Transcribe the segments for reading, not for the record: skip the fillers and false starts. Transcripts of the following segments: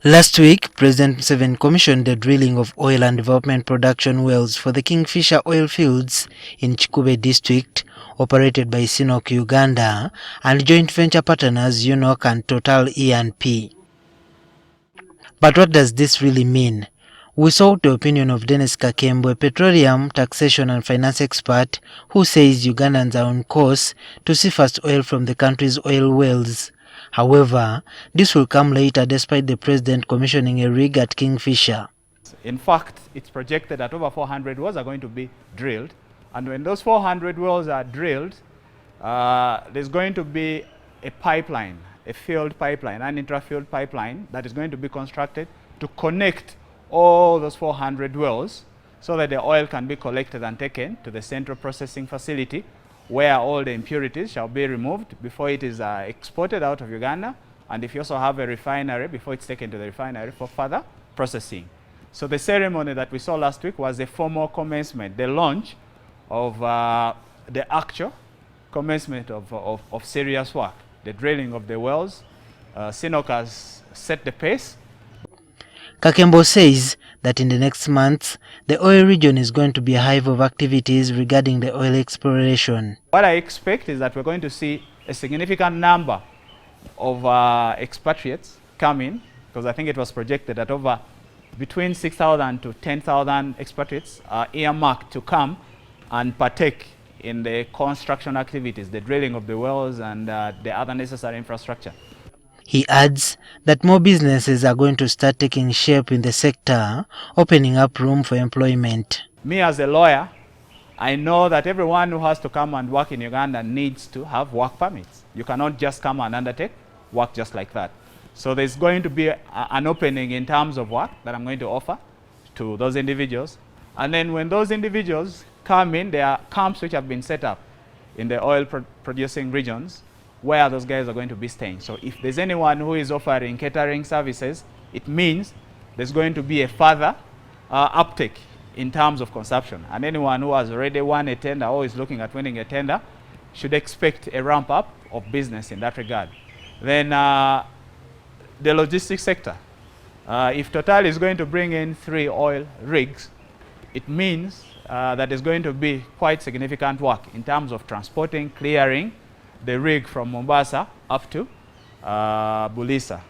Last week, President Museveni commissioned the drilling of oil and development production wells for the Kingfisher oil fields in Chikube district, operated by Sinok Uganda and joint venture partners UNOC and Total E&P. But what does this really mean? We sought the opinion of Dennis Kakembo, a petroleum taxation and finance expert, who says Ugandans are on course to see first oil from the country's oil wells. However, this will come later despite the president commissioning a rig at Kingfisher. In fact, it's projected that over 400 wells are going to be drilled. And when those 400 wells are drilled, there's going to be a pipeline, a field pipeline, an intra-field pipeline that is going to be constructed to connect all those 400 wells so that the oil can be collected and taken to the central processing facility where all the impurities shall be removed before it is exported out of Uganda, and if you also have a refinery, before it's taken to the refinery for further processing. So the ceremony that we saw last week was a formal commencement, the launch of the actual commencement of serious work, the drilling of the wells. Sinok has set the pace. Kakembo says that in the next months, the oil region is going to be a hive of activities regarding the oil exploration. What I expect is that we're going to see a significant number of expatriates come in, because I think it was projected that over between 6,000 to 10,000 expatriates are earmarked to come and partake in the construction activities, the drilling of the wells and the other necessary infrastructure. He adds that more businesses are going to start taking shape in the sector, opening up room for employment. Me as a lawyer, I know that everyone who has to come and work in Uganda needs to have work permits. You cannot just come and undertake work just like that. So there's going to be an opening in terms of work that I'm going to offer to those individuals. And then when those individuals come in, there are camps which have been set up in the oil producing regions where those guys are going to be staying. So if there's anyone who is offering catering services, it means there's going to be a further uptake in terms of consumption. And anyone who has already won a tender or is looking at winning a tender should expect a ramp up of business in that regard. Then the logistics sector. If Total is going to bring in 3 oil rigs, it means that there's going to be quite significant work in terms of transporting, clearing the rig from Mombasa up to Bulisa.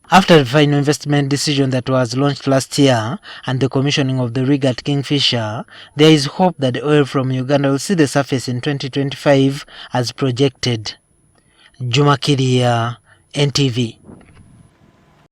After the final investment decision that was launched last year and the commissioning of the rig at Kingfisher, there is hope that the oil from Uganda will see the surface in 2025 as projected. Juma Kiria, NTV.